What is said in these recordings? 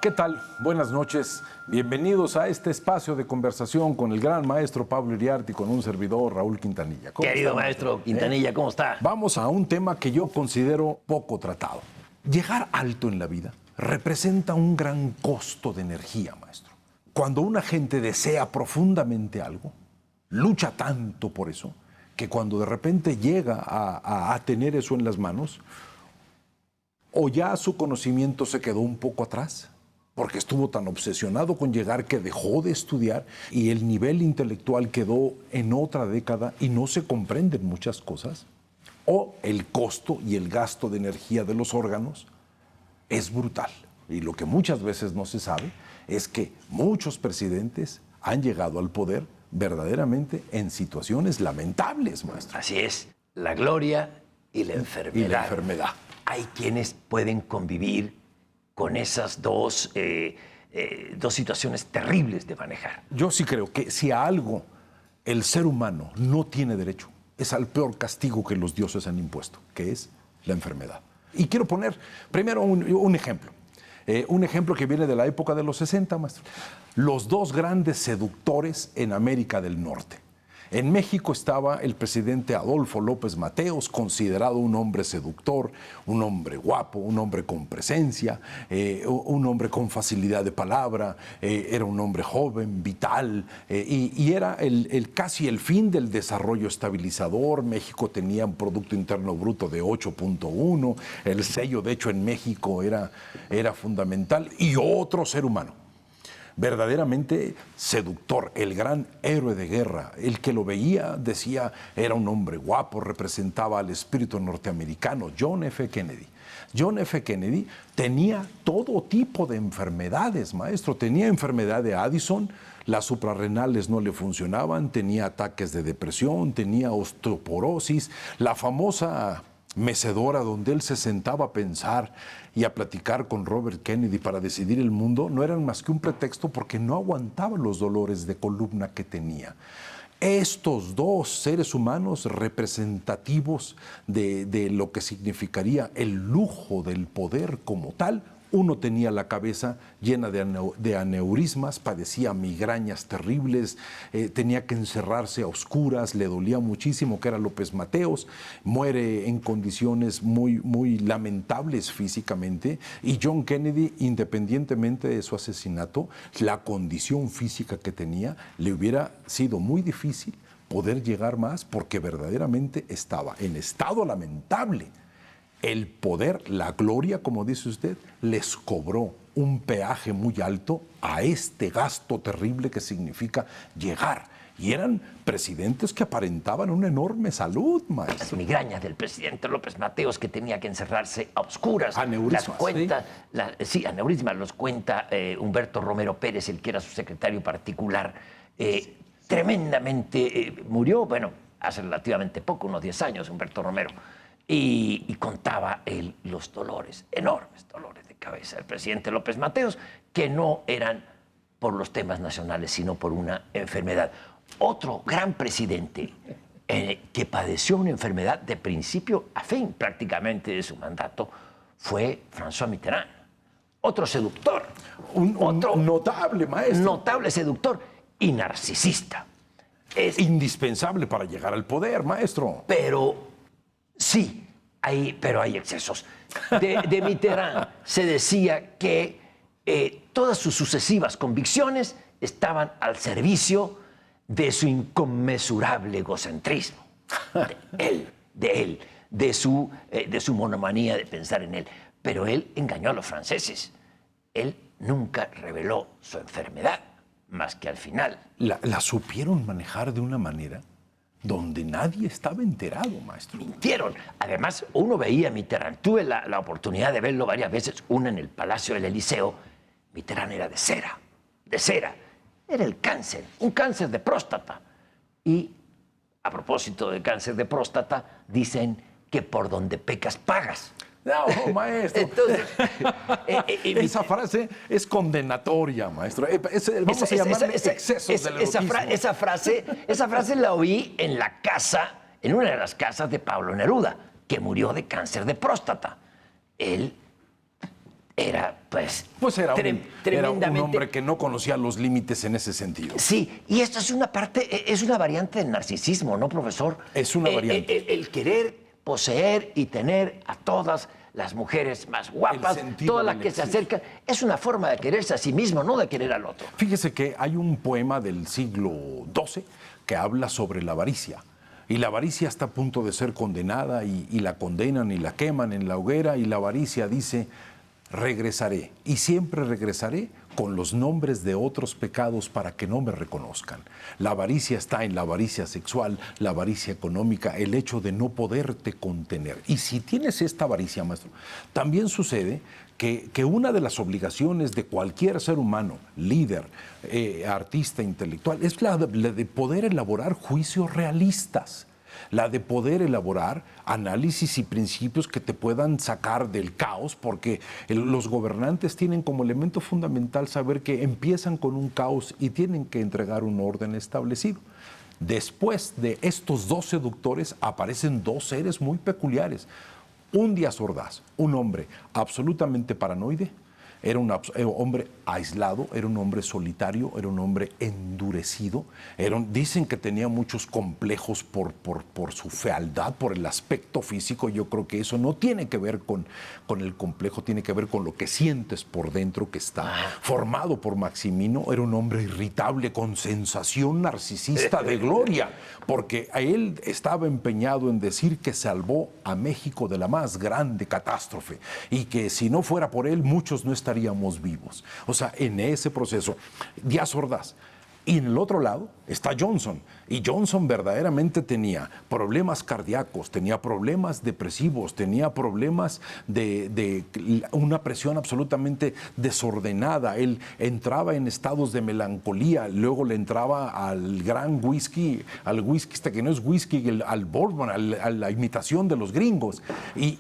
¿Qué tal? Buenas noches. Bienvenidos a este espacio de conversación con el gran maestro Pablo Iriarte y con un servidor, Raúl Quintanilla. Querido maestro Quintanilla, ¿cómo está? Vamos a un tema que yo considero poco tratado. Llegar alto en la vida representa un gran costo de energía, maestro. Cuando una gente desea profundamente algo, lucha tanto por eso, que cuando de repente llega a tener eso en las manos, o ya su conocimiento se quedó un poco atrás, porque estuvo tan obsesionado con llegar que dejó de estudiar y el nivel intelectual quedó en otra década y no se comprenden muchas cosas, o el costo y el gasto de energía de los órganos es brutal. Y lo que muchas veces no se sabe es que muchos presidentes han llegado al poder verdaderamente en situaciones lamentables, maestro. Así es, la gloria y la enfermedad. Y la enfermedad. Hay quienes pueden convivir con esas dos situaciones terribles de manejar. Yo sí creo que si a algo el ser humano no tiene derecho, es al peor castigo que los dioses han impuesto, que es la enfermedad. Y quiero poner primero un ejemplo. Un ejemplo que viene de la época de los 60, maestro. Los dos grandes seductores en América del Norte. En México estaba el presidente Adolfo López Mateos, considerado un hombre seductor, un hombre guapo, un hombre con presencia, un hombre con facilidad de palabra, era un hombre joven, vital, y era casi el fin del desarrollo estabilizador. México tenía un Producto Interno Bruto de 8.1, el sello de hecho en México era fundamental, y otro ser humano verdaderamente seductor, el gran héroe de guerra. El que lo veía decía, era un hombre guapo, representaba al espíritu norteamericano, John F. Kennedy. John F. Kennedy tenía todo tipo de enfermedades, maestro. Tenía enfermedad de Addison, las suprarrenales no le funcionaban, tenía ataques de depresión, tenía osteoporosis, la famosa mecedora donde él se sentaba a pensar y a platicar con Robert Kennedy para decidir el mundo, no eran más que un pretexto porque no aguantaba los dolores de columna que tenía. Estos dos seres humanos representativos de lo que significaría el lujo del poder como tal. Uno tenía la cabeza llena de aneurismas, padecía migrañas terribles, tenía que encerrarse a oscuras, le dolía muchísimo, que era López Mateos, muere en condiciones muy lamentables físicamente, y John Kennedy, independientemente de su asesinato, la condición física que tenía, le hubiera sido muy difícil poder llegar más porque verdaderamente estaba en estado lamentable. El poder, la gloria, como dice usted, les cobró un peaje muy alto a este gasto terrible que significa llegar. Y eran presidentes que aparentaban una enorme salud, maestro. Las migrañas del presidente López Mateos, que tenía que encerrarse a oscuras. Aneurismas. Aneurismas los cuenta Humberto Romero Pérez, el que era su secretario particular. Tremendamente murió, bueno, hace relativamente poco, unos 10 años, Humberto Romero. Y contaba él los dolores, enormes dolores de cabeza del presidente López Mateos, que no eran por los temas nacionales, sino por una enfermedad. Otro gran presidente que padeció una enfermedad de principio a fin prácticamente de su mandato fue François Mitterrand. Otro seductor. Otro notable maestro. Notable seductor y narcisista. Es indispensable para llegar al poder, maestro. Pero sí, pero hay excesos. De Mitterrand se decía que todas sus sucesivas convicciones estaban al servicio de su inconmensurable egocentrismo, de su monomanía de pensar en él. Pero él engañó a los franceses. Él nunca reveló su enfermedad, más que al final. La supieron manejar de una manera donde nadie estaba enterado, maestro. Mintieron. Además, uno veía a Mitterrand. Tuve la oportunidad de verlo varias veces, una en el Palacio del Eliseo. Mitterrand era de cera. Era el cáncer, un cáncer de próstata. Y a propósito del cáncer de próstata, dicen que por donde pecas pagas. No, maestro. Entonces, esa frase es condenatoria, maestro. Vamos a llamarle excesos del erotismo. Esa frase la oí en una de las casas de Pablo Neruda, que murió de cáncer de próstata. Él era, pues, Era tremendamente... un hombre que no conocía los límites en ese sentido. Sí, y esto es una parte, es una variante del narcisismo, ¿no, profesor? Es una variante. El querer poseer y tener a todas las mujeres más guapas, todas las que se acercan, es una forma de quererse a sí mismo, no de querer al otro. Fíjese que hay un poema del siglo XII que habla sobre la avaricia. Y la avaricia está a punto de ser condenada y la condenan y la queman en la hoguera y la avaricia dice, regresaré y siempre regresaré con los nombres de otros pecados para que no me reconozcan. La avaricia está en la avaricia sexual, la avaricia económica, el hecho de no poderte contener. Y si tienes esta avaricia, maestro, también sucede que una de las obligaciones de cualquier ser humano, líder, artista, intelectual, es la de poder elaborar juicios realistas, la de poder elaborar análisis y principios que te puedan sacar del caos, porque los gobernantes tienen como elemento fundamental saber que empiezan con un caos y tienen que entregar un orden establecido. Después de estos dos seductores aparecen dos seres muy peculiares. Un Díaz Ordaz, un hombre absolutamente paranoide, era un hombre aislado, era un hombre solitario, era un hombre endurecido. Dicen que tenía muchos complejos por su fealdad, por el aspecto físico. Yo creo que eso no tiene que ver con el complejo, tiene que ver con lo que sientes por dentro que está. Formado por Maximino, era un hombre irritable, con sensación narcisista de gloria, porque a él estaba empeñado en decir que salvó a México de la más grande catástrofe y que si no fuera por él, muchos no estaríamos vivos. O sea, en ese proceso, Díaz Ordaz. Y en el otro lado está Johnson. Y Johnson verdaderamente tenía problemas cardíacos, tenía problemas depresivos, tenía problemas de una presión absolutamente desordenada. Él entraba en estados de melancolía, luego le entraba al gran whisky, al whisky este que no es whisky, al bourbon, a la imitación de los gringos. Y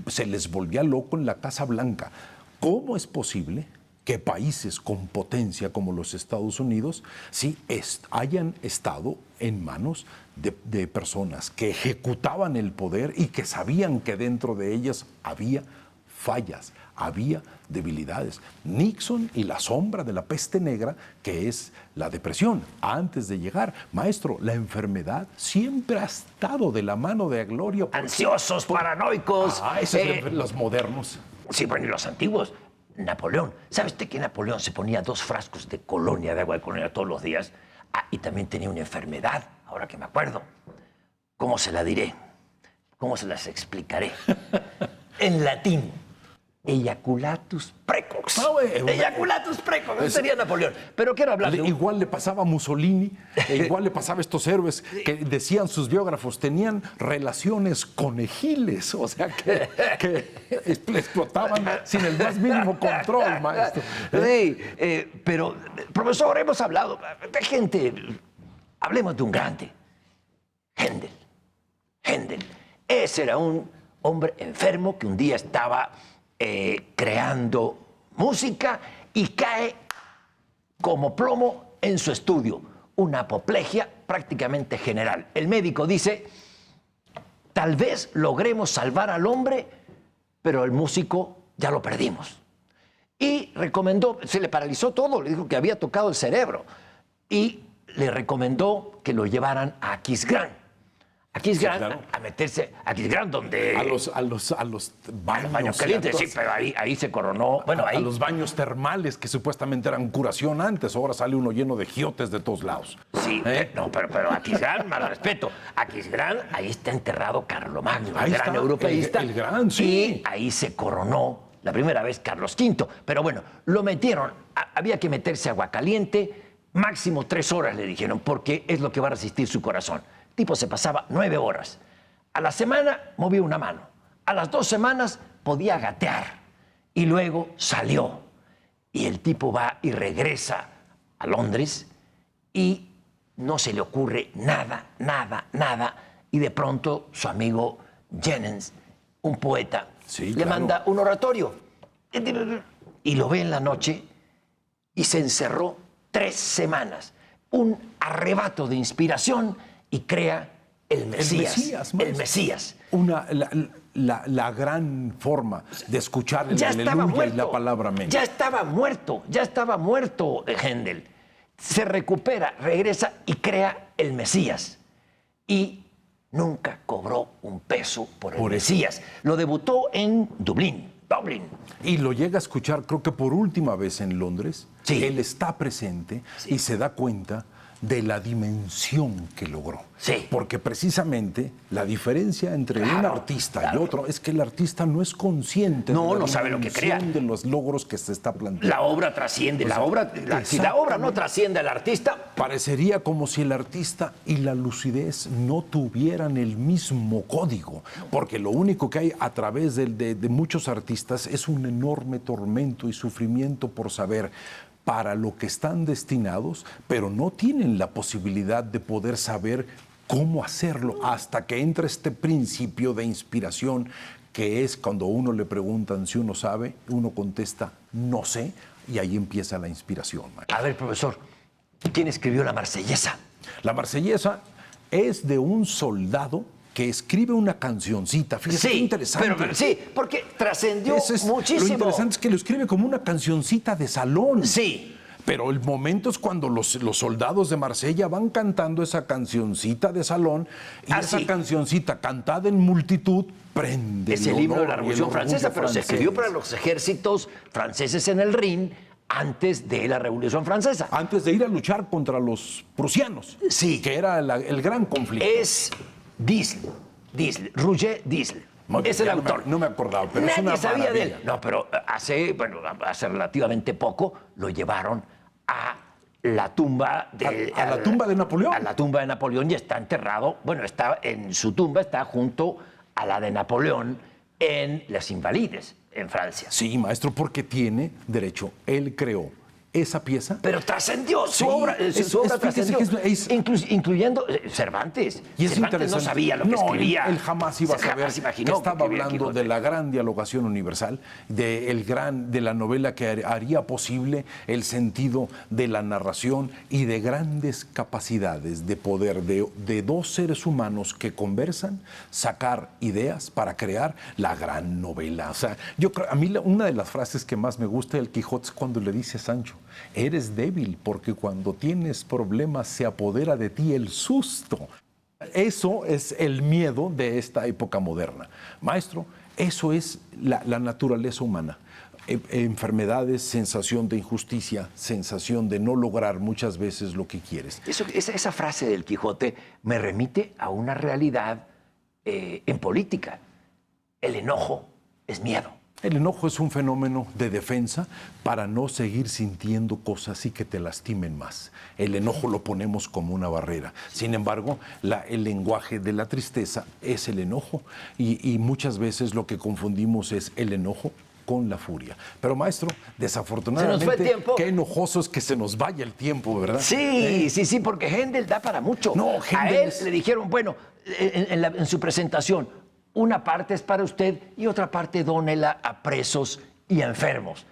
se les volvía loco en la Casa Blanca. ¿Cómo es posible que países con potencia como los Estados Unidos hayan estado en manos de personas que ejecutaban el poder y que sabían que dentro de ellas había fallas, había debilidades? Nixon y la sombra de la peste negra, que es la depresión, antes de llegar. Maestro, la enfermedad siempre ha estado de la mano de Gloria. Ansiosos, paranoicos. Esos los modernos. Sí, bueno, y los antiguos. Napoleón. ¿Sabe usted que Napoleón se ponía 2 frascos de colonia, de agua de colonia todos los días? Y también tenía una enfermedad, ahora que me acuerdo. ¿Cómo se la diré? ¿Cómo se las explicaré? En latín, eyaculatus precox. Eyaculatus precox, ese sería Napoleón. Pero quiero hablar de Igual le pasaba a Mussolini, igual le pasaba a estos héroes que decían sus biógrafos, tenían relaciones conejiles, o sea, que explotaban sin el más mínimo control, maestro. Sí, pero, profesor, hemos hablado de gente, hablemos de un grande, Händel. Ese era un hombre enfermo que un día estaba creando música y cae como plomo en su estudio. Una apoplejía prácticamente general. El médico dice, tal vez logremos salvar al hombre, pero el músico ya lo perdimos. Y recomendó, se le paralizó todo, le dijo que había tocado el cerebro. Y le recomendó que lo llevaran a Aquisgrán. Aquisgrán, claro. A meterse, Aquisgrán, donde... A los baños calientes, sí, pero ahí se coronó. Bueno, a los baños termales que supuestamente eran curación antes, ahora sale uno lleno de giotes de todos lados. Sí, pero Aquisgrán, mal respeto. Aquisgrán, ahí está enterrado Carlomagno, el gran europeísta. El gran, sí. Y ahí se coronó la primera vez Carlos V. Pero bueno, lo metieron, había que meterse agua caliente, máximo 3 horas le dijeron, porque es lo que va a resistir su corazón. El tipo se pasaba 9 horas. A la semana movía una mano. A las 2 semanas podía gatear. Y luego salió. Y el tipo va y regresa a Londres y no se le ocurre nada. Y de pronto su amigo Jennens, un poeta, le manda un oratorio. Y lo ve en la noche y se encerró 3 semanas. Un arrebato de inspiración y crea el Mesías. El Mesías. la gran forma de escuchar el Ya estaba aleluya muerto. y la palabra amén. Ya estaba muerto Händel. Se recupera, regresa y crea el Mesías. Y nunca cobró un peso por el Mesías. Lo debutó en Dublín. Y lo llega a escuchar, creo que por última vez en Londres. Sí. Él está presente y se da cuenta de la dimensión que logró. Sí. Porque precisamente la diferencia entre un artista y otro es que el artista no es consciente No, de la no sabe lo que crea. dimensión de los logros que se está planteando. La obra trasciende. Si la obra no trasciende al artista, parecería como si el artista y la lucidez no tuvieran el mismo código, porque lo único que hay a través de muchos artistas es un enorme tormento y sufrimiento por saber para lo que están destinados, pero no tienen la posibilidad de poder saber cómo hacerlo hasta que entra este principio de inspiración, que es cuando a uno le preguntan si uno sabe, uno contesta no sé, y ahí empieza la inspiración. A ver, profesor, ¿quién escribió la Marsellesa? La Marsellesa es de un soldado que escribe una cancioncita. Fíjese, qué interesante. Pero sí, porque trascendió muchísimo. Lo interesante es que lo escribe como una cancioncita de salón. Sí. Pero el momento es cuando los soldados de Marsella van cantando esa cancioncita de salón y esa cancioncita cantada en multitud prende es el himno de la Revolución Francesa, pero se escribió para los ejércitos franceses en el Rin antes de la Revolución Francesa. Antes de ir a luchar contra los prusianos. Sí. Que era el gran conflicto. Es Disle, Roger Disle. Es el autor. No me acordaba, pero nadie es una sabía de él. maravilla. No, pero hace relativamente poco lo llevaron a la tumba de... ¿A la tumba de Napoleón? A la tumba de Napoleón y está enterrado, está en su tumba, está junto a la de Napoleón en Les Invalides, en Francia. Sí, maestro, porque tiene derecho. Él creó esa pieza. Pero trascendió su Sí, obra, su obra fíjese trascendió, que es- incluyendo Cervantes. Y es Cervantes interesante. no sabía lo que escribía. Él jamás iba a saber Jamás que imaginó estaba que escribía hablando Quijote. de la gran dialogación universal, de la novela que haría posible el sentido de la narración y de grandes capacidades de poder de dos seres humanos que conversan, sacar ideas para crear la gran novela. O sea, yo creo, a mí una de las frases que más me gusta del Quijote es cuando le dice a Sancho: eres débil porque cuando tienes problemas se apodera de ti el susto. Eso es el miedo de esta época moderna. Maestro, eso es la naturaleza humana. Enfermedades, sensación de injusticia, sensación de no lograr muchas veces lo que quieres. Esa frase del Quijote me remite a una realidad en política. El enojo es miedo. El enojo es un fenómeno de defensa para no seguir sintiendo cosas y que te lastimen más. El enojo lo ponemos como una barrera. Sin embargo, el lenguaje de la tristeza es el enojo y muchas veces lo que confundimos es el enojo con la furia. Pero maestro, desafortunadamente, se nos fue el tiempo. Qué enojoso es que se nos vaya el tiempo, ¿verdad? Sí, porque Händel da para mucho. No, a Händel él le dijeron, bueno, en su presentación, una parte es para usted y otra parte dónela a presos y a enfermos.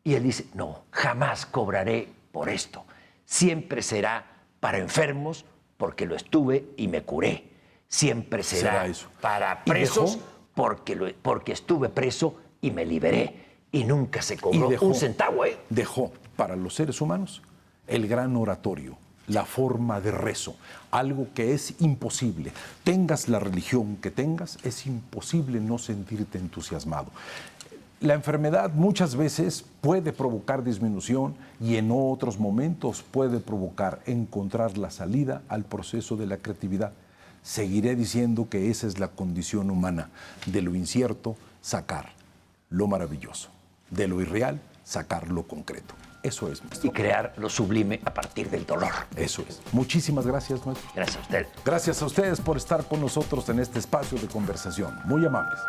Y él dice, no, jamás cobraré por esto. Siempre será para enfermos porque lo estuve y me curé. Siempre será eso. para ¿Y presos dejó? porque estuve preso y me liberé. Y nunca se cobró dejó- un centavo, ¿eh? Dejó para los seres humanos el gran oratorio, la forma de rezo, algo que es imposible. Tengas la religión que tengas, es imposible no sentirte entusiasmado. La enfermedad muchas veces puede provocar disminución y en otros momentos puede provocar encontrar la salida al proceso de la creatividad. Seguiré diciendo que esa es la condición humana, de lo incierto sacar lo maravilloso, de lo irreal sacar lo concreto. Eso es, maestro. Y crear lo sublime a partir del dolor. Eso es. Muchísimas gracias, maestro. Gracias a usted. Gracias a ustedes por estar con nosotros en este espacio de conversación. Muy amables.